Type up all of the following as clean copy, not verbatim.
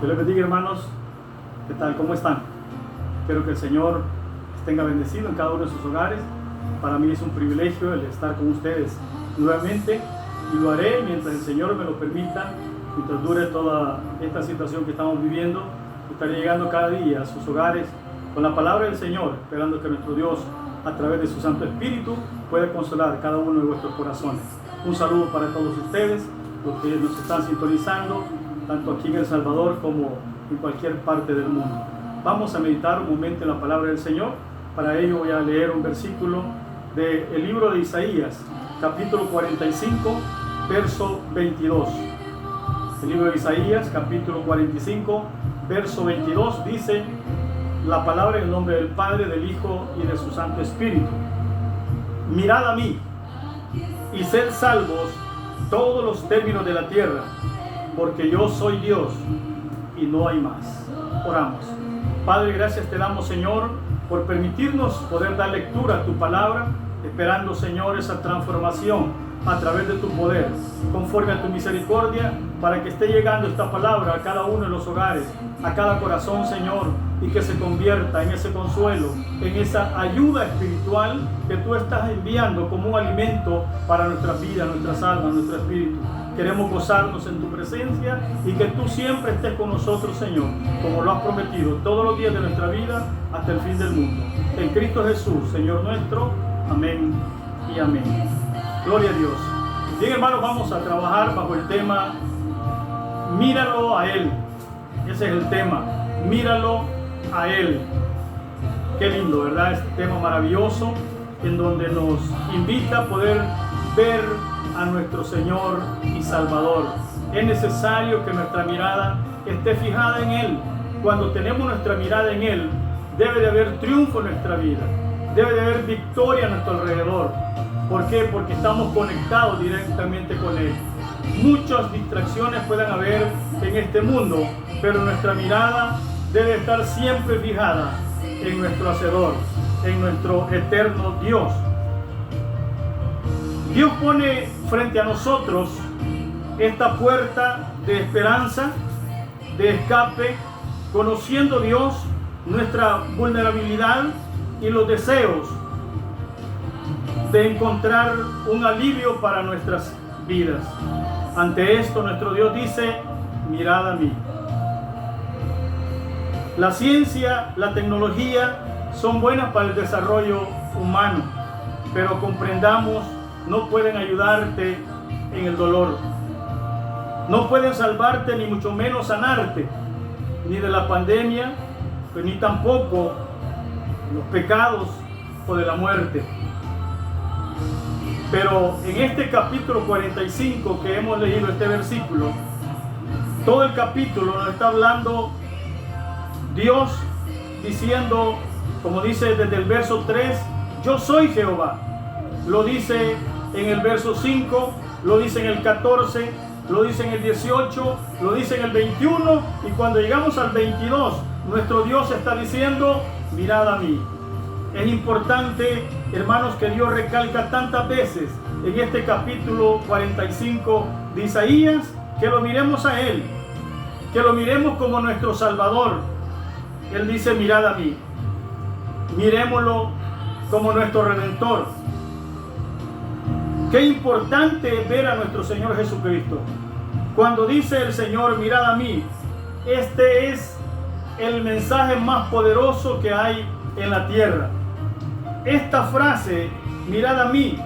Dios les bendiga, hermanos. ¿Qué tal? ¿Cómo están? Espero que el Señor les tenga bendecido en cada uno de sus hogares. Para mí es un privilegio el estar con ustedes nuevamente y lo haré mientras el Señor me lo permita, mientras dure toda esta situación que estamos viviendo. Estaré llegando cada día a sus hogares con la palabra del Señor, esperando que nuestro Dios, a través de su Santo Espíritu, pueda consolar cada uno de vuestros corazones. Un saludo para todos ustedes, los que nos están sintonizando, tanto aquí en El Salvador como en cualquier parte del mundo. Vamos a meditar un momento en la palabra del Señor. Para ello voy a leer un versículo del libro de Isaías, capítulo 45, verso 22. El libro de Isaías, capítulo 45, verso 22, dice la palabra en el nombre del Padre, del Hijo y de su Santo Espíritu. Mirad a mí y sed salvos todos los términos de la tierra, porque yo soy Dios y no hay más. Oramos. Padre, gracias te damos, Señor, por permitirnos poder dar lectura a tu palabra, esperando, Señor, esa transformación a través de tu poder, conforme a tu misericordia, para que esté llegando esta palabra a cada uno de los hogares, a cada corazón, Señor, y que se convierta en ese consuelo, en esa ayuda espiritual que tú estás enviando como un alimento para nuestra vida, nuestras almas, nuestro espíritu. Queremos gozarnos en tu presencia y que tú siempre estés con nosotros, Señor, como lo has prometido, todos los días de nuestra vida hasta el fin del mundo. En Cristo Jesús, Señor nuestro. Amén y amén. Gloria a Dios. Bien, hermanos, vamos a trabajar bajo el tema Míralo a Él. Ese es el tema. Míralo a Él. Qué lindo, ¿verdad? Este tema maravilloso en donde nos invita a poder ver a nuestro Señor y Salvador. Es necesario que nuestra mirada esté fijada en Él. Cuando tenemos nuestra mirada en Él, debe de haber triunfo en nuestra vida. Debe de haber victoria a nuestro alrededor. ¿Por qué? Porque estamos conectados directamente con Él. Muchas distracciones pueden haber en este mundo, pero nuestra mirada debe estar siempre fijada en nuestro Hacedor, en nuestro eterno Dios. Dios pone frente a nosotros esta puerta de esperanza, de escape, conociendo Dios nuestra vulnerabilidad y los deseos de encontrar un alivio para nuestras vidas. Ante esto, nuestro Dios dice: mirad a mí. La ciencia, la tecnología son buenas para el desarrollo humano, pero comprendamos, no pueden ayudarte en el dolor. No pueden salvarte, ni mucho menos sanarte, ni de la pandemia, pues ni tampoco los pecados o de la muerte. Pero en este capítulo 45 que hemos leído, este versículo, todo el capítulo nos está hablando Dios diciendo, como dice desde el verso 3, yo soy Jehová. Lo dice en el verso 5, lo dice en el 14, lo dice en el 18, lo dice en el 21, y cuando llegamos al 22, nuestro Dios está diciendo: mirad a mí. Es importante, hermanos, que Dios recalca tantas veces en este capítulo 45 de Isaías, que lo miremos a Él, que lo miremos como nuestro Salvador. Él dice: mirad a mí. Miremoslo como nuestro Redentor. Qué importante ver a nuestro Señor Jesucristo. Cuando dice el Señor: mirad a mí, este es el mensaje más poderoso que hay en la tierra. Esta frase, mirad a mí,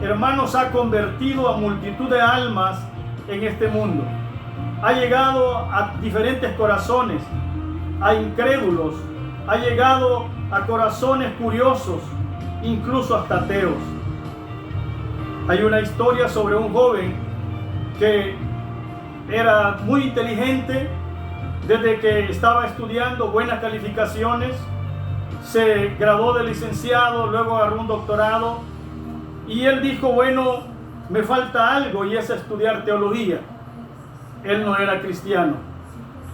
hermanos, ha convertido a multitud de almas en este mundo. Ha llegado a diferentes corazones, a incrédulos, ha llegado a corazones curiosos, incluso hasta ateos. Hay una historia sobre un joven que era muy inteligente desde que estaba estudiando, buenas calificaciones, se graduó de licenciado, luego agarró un doctorado, y él dijo: bueno, me falta algo, y es estudiar teología. Él no era cristiano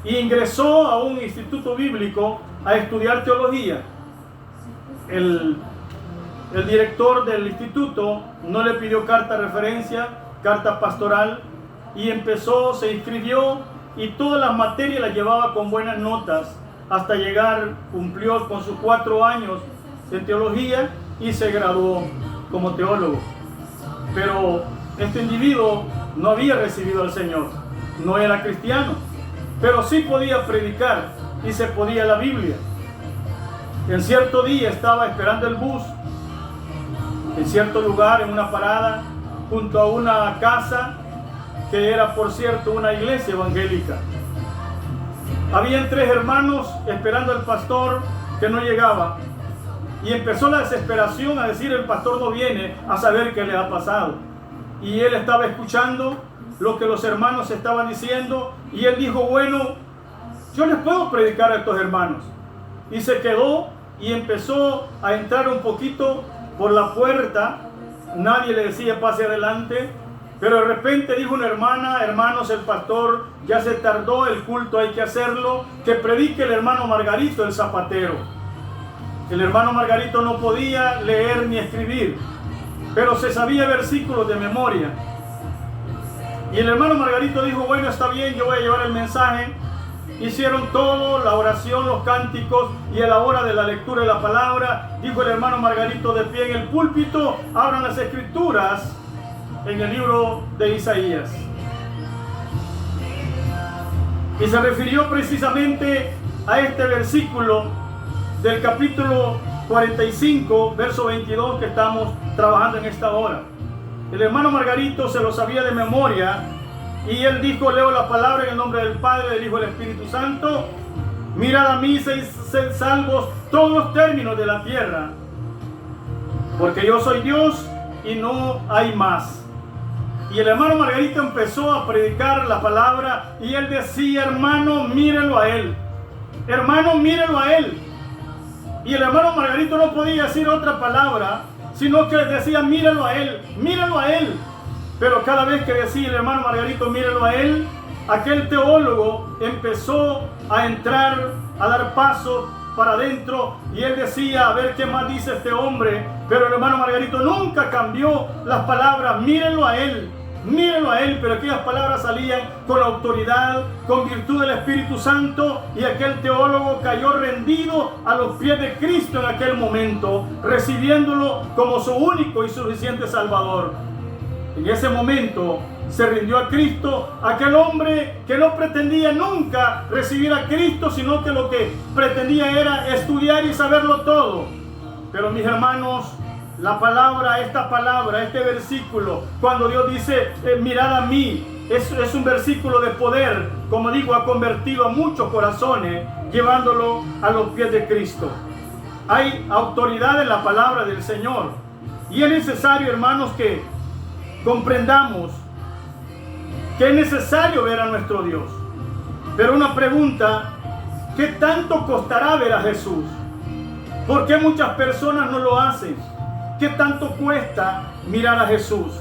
y ingresó a un instituto bíblico a estudiar teología. El director del instituto no le pidió carta de referencia, carta pastoral, y se inscribió y todas las materias las llevaba con buenas notas hasta llegar, cumplió con sus 4 años de teología y se graduó como teólogo. Pero este individuo no había recibido al Señor, no era cristiano, pero sí podía predicar y se podía la Biblia. En cierto día estaba esperando el bus en cierto lugar, en una parada, junto a una casa que era, por cierto, una iglesia evangélica. Habían 3 hermanos esperando al pastor que no llegaba, y empezó la desesperación a decir: el pastor no viene, a saber qué le ha pasado. Y él estaba escuchando lo que los hermanos estaban diciendo, y él dijo: bueno, yo les puedo predicar a estos hermanos. Y se quedó y empezó a entrar un poquito por la puerta. Nadie le decía pase adelante, pero de repente dijo una hermana: hermanos, el pastor ya se tardó, el culto hay que hacerlo, que predique el hermano Margarito, el zapatero. El hermano Margarito no podía leer ni escribir, pero se sabía versículos de memoria. Y el hermano Margarito dijo: bueno, está bien, yo voy a llevar el mensaje. Hicieron todo, la oración, los cánticos, y a la hora de la lectura de la palabra, dijo el hermano Margarito de pie en el púlpito: abran las escrituras en el libro de Isaías. Y se refirió precisamente a este versículo del capítulo 45, verso 22, que estamos trabajando en esta hora. El hermano Margarito se lo sabía de memoria, y él dijo: leo la palabra en el nombre del Padre, del Hijo y del Espíritu Santo. Mirad a mí, sed salvos todos los términos de la tierra, porque yo soy Dios y no hay más. Y el hermano Margarito empezó a predicar la palabra, y él decía: hermano, mírenlo a él, hermano, mírenlo a él. Y el hermano Margarito no podía decir otra palabra, sino que decía: mírenlo a él, mírenlo a él. Pero cada vez que decía el hermano Margarito: mírenlo a él, aquel teólogo empezó a entrar, a dar paso para adentro, y él decía: a ver qué más dice este hombre. Pero el hermano Margarito nunca cambió las palabras: mírenlo a él, mírenlo a él. Pero aquellas palabras salían con autoridad, con virtud del Espíritu Santo, y aquel teólogo cayó rendido a los pies de Cristo en aquel momento, recibiéndolo como su único y suficiente Salvador. En ese momento se rindió a Cristo aquel hombre que no pretendía nunca recibir a Cristo, sino que lo que pretendía era estudiar y saberlo todo. Pero mis hermanos, la palabra, este versículo, cuando Dios dice: mirad a mí, es un versículo de poder. Como digo, ha convertido a muchos corazones, llevándolo a los pies de Cristo. Hay autoridad en la palabra del Señor, y es necesario, hermanos, que comprendamos que es necesario ver a nuestro Dios. Pero una pregunta: ¿qué tanto costará ver a Jesús? ¿Por qué muchas personas no lo hacen? ¿Qué tanto cuesta mirar a Jesús?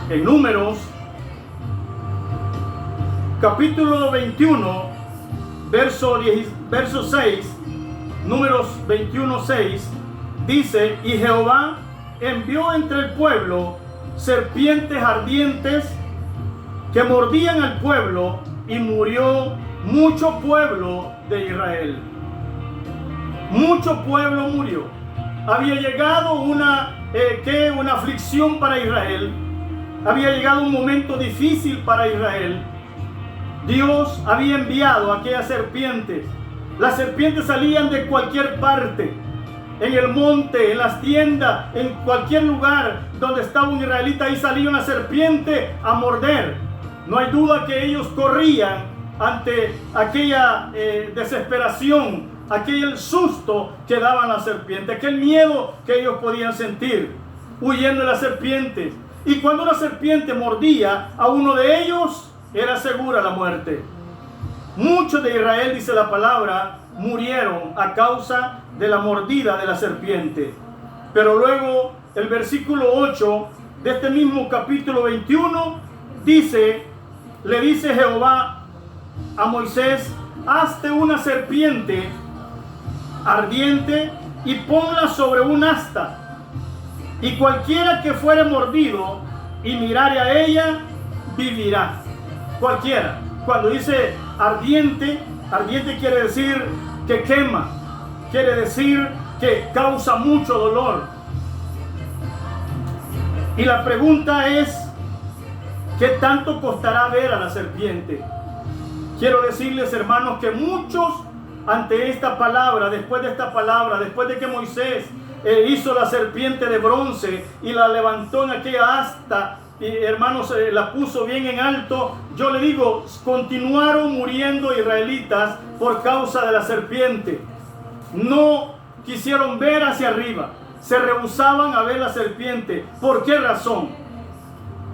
En Números, capítulo 21, verso 6, Números 21, 6, dice: y Jehová envió entre el pueblo serpientes ardientes que mordían al pueblo, y murió mucho pueblo de Israel. Mucho pueblo murió. Había llegado una aflicción para Israel. Había llegado un momento difícil para Israel. Dios había enviado aquellas serpientes. Las serpientes salían de cualquier parte. En el monte, en las tiendas, en cualquier lugar donde estaba un israelita, ahí salía una serpiente a morder. No hay duda que ellos corrían ante aquella desesperación, aquel susto que daban las serpientes, aquel miedo que ellos podían sentir, huyendo de las serpientes. Y cuando una serpiente mordía a uno de ellos, era segura la muerte. Muchos de Israel, dice la palabra, murieron a causa de la mordida de la serpiente. Pero luego el versículo 8 de este mismo capítulo 21 dice: le dice Jehová a Moisés: hazte una serpiente ardiente y ponla sobre un asta, y cualquiera que fuere mordido y mirare a ella, vivirá. Cualquiera. Cuando dice ardiente, ardiente quiere decir que quema, quiere decir que causa mucho dolor. Y la pregunta es, ¿qué tanto costará ver a la serpiente? Quiero decirles, hermanos, que muchos ante esta palabra, después de que Moisés hizo la serpiente de bronce y la levantó en aquella asta, y hermanos, la puso bien en alto, yo le digo, continuaron muriendo israelitas por causa de la serpiente. No quisieron ver hacia arriba, se rehusaban a ver la serpiente. ¿Por qué razón?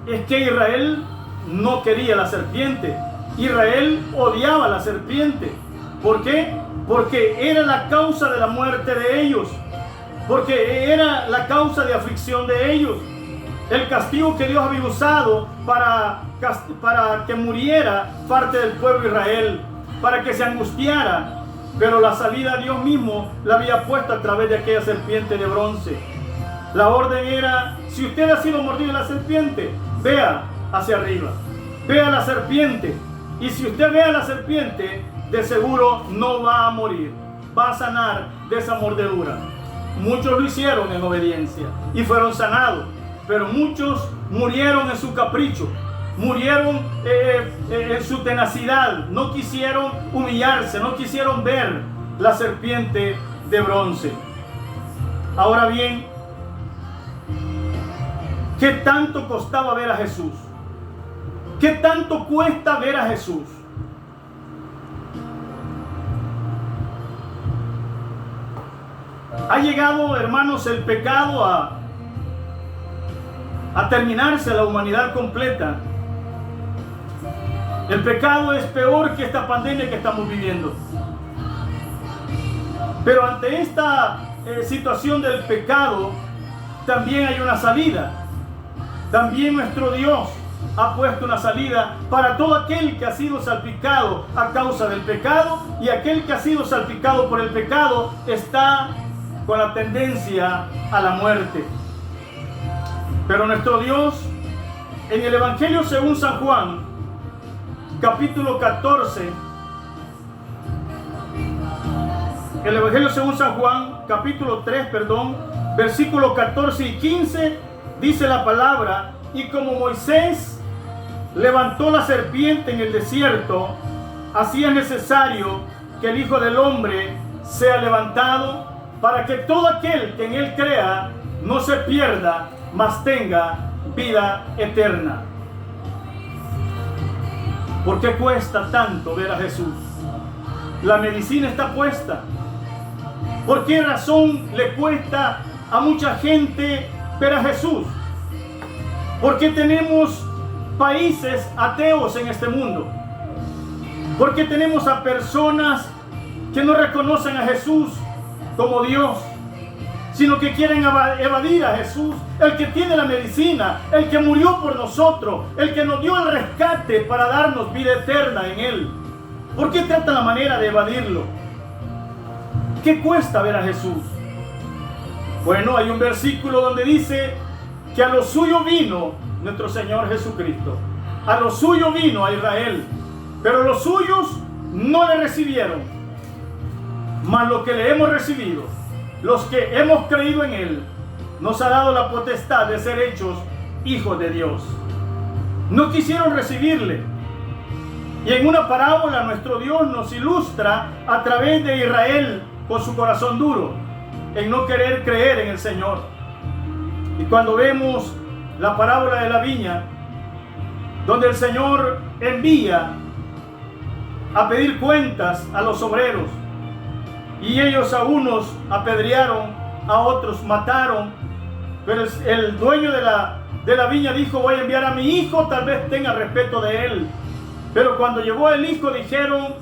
Es que Israel no quería la serpiente. Israel odiaba la serpiente. ¿Por qué? Porque era la causa de la muerte de ellos, porque era la causa de aflicción de ellos. El castigo que Dios había usado para que muriera parte del pueblo de Israel, para que se angustiara, pero la salida Dios mismo la había puesto a través de aquella serpiente de bronce. La orden era, si usted ha sido mordido de la serpiente, vea hacia arriba, vea la serpiente, y si usted ve a la serpiente, de seguro no va a morir, va a sanar de esa mordedura. Muchos lo hicieron en obediencia y fueron sanados, pero muchos murieron en su capricho, murieron en su tenacidad, no quisieron humillarse, no quisieron ver la serpiente de bronce. Ahora bien, ¿qué tanto costaba ver a Jesús? ¿Qué tanto cuesta ver a Jesús? Ha llegado, hermanos, el pecado a terminarse la humanidad completa. El pecado es peor que esta pandemia que estamos viviendo. Pero ante esta situación del pecado, también hay una salida. También nuestro Dios ha puesto una salida para todo aquel que ha sido salpicado a causa del pecado, y aquel que ha sido salpicado por el pecado está con la tendencia a la muerte. Pero nuestro Dios, en el Evangelio según San Juan, capítulo 14, el Evangelio según San Juan, capítulo 3, versículos 14 y 15, dice la palabra: y como Moisés levantó la serpiente en el desierto, así es necesario que el Hijo del Hombre sea levantado, para que todo aquel que en él crea no se pierda, mas tenga vida eterna. ¿Por qué cuesta tanto ver a Jesús? La medicina está puesta. ¿Por qué razón le cuesta a mucha gente ver a Jesús? ¿Por qué tenemos países ateos en este mundo? ¿Por qué tenemos a personas que no reconocen a Jesús como Dios, sino que quieren evadir a Jesús, el que tiene la medicina, el que murió por nosotros, el que nos dio el rescate para darnos vida eterna en Él? ¿Por qué tratan la manera de evadirlo? ¿Qué cuesta ver a Jesús? Bueno, hay un versículo donde dice que a lo suyo vino nuestro Señor Jesucristo. A lo suyo vino a Israel, pero los suyos no le recibieron. Mas lo que le hemos recibido, los que hemos creído en Él, nos ha dado la potestad de ser hechos hijos de Dios. No quisieron recibirle. Y en una parábola nuestro Dios nos ilustra a través de Israel con su corazón duro, en no querer creer en el Señor. Y cuando vemos la parábola de la viña, donde el Señor envía a pedir cuentas a los obreros, y ellos a unos apedrearon, a otros mataron, pero el dueño de la viña dijo: voy a enviar a mi hijo, tal vez tenga respeto de él. Pero cuando llegó el hijo, dijeron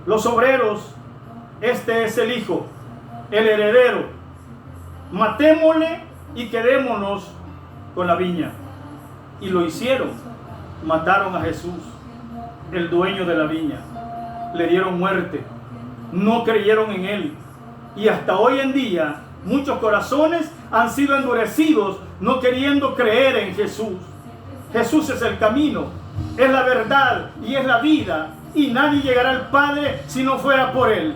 los obreros: este es el hijo, el heredero, matémosle y quedémonos con la viña. Y lo hicieron, mataron a Jesús, el dueño de la viña, le dieron muerte. No creyeron en Él. Y hasta hoy en día muchos corazones han sido endurecidos, no queriendo creer en Jesús. Jesús es el camino, es la verdad y es la vida, y nadie llegará al Padre si no fuera por Él.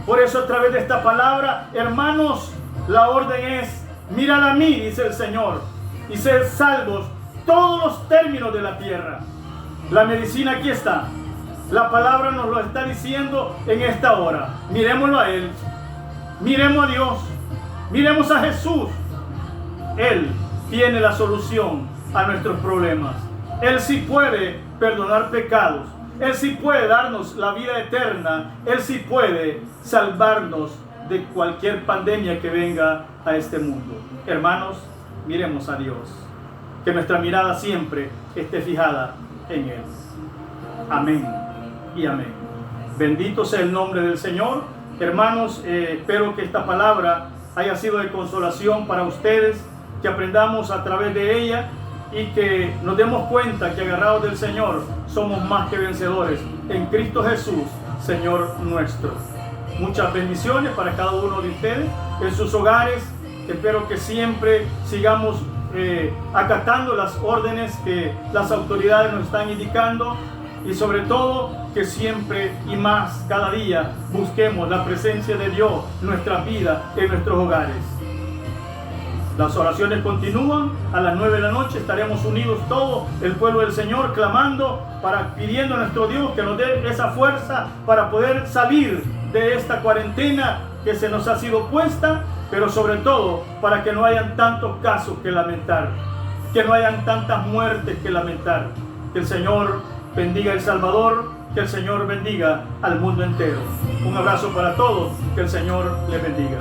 Por eso, a través de esta palabra, hermanos, la orden es: mirad a mí, dice el Señor, y sed salvos todos los términos de la tierra. La medicina aquí está. La palabra nos lo está diciendo en esta hora. Miremoslo a Él, miremos a Dios, miremos a Jesús. Él tiene la solución a nuestros problemas. Él sí puede perdonar pecados. Él sí puede darnos la vida eterna. Él sí puede salvarnos de cualquier pandemia que venga a este mundo. Hermanos, miremos a Dios. Que nuestra mirada siempre esté fijada en Él. Amén y amén. Bendito sea el nombre del Señor. Hermanos, espero que esta palabra haya sido de consolación para ustedes, que aprendamos a través de ella y que nos demos cuenta que agarrados del Señor somos más que vencedores en Cristo Jesús, Señor nuestro. Muchas bendiciones para cada uno de ustedes en sus hogares. Espero que siempre sigamos acatando las órdenes que las autoridades nos están indicando, y sobre todo que siempre y más cada día busquemos la presencia de Dios en nuestra vida, en nuestros hogares. Las oraciones continúan. A las 9 de la noche estaremos unidos todo el pueblo del Señor, clamando, pidiendo a nuestro Dios que nos dé esa fuerza para poder salir de esta cuarentena que se nos ha sido puesta, pero sobre todo para que no hayan tantos casos que lamentar, que no hayan tantas muertes que lamentar. Que el Señor bendiga a El Salvador, que el Señor bendiga al mundo entero. Un abrazo para todos, que el Señor les bendiga.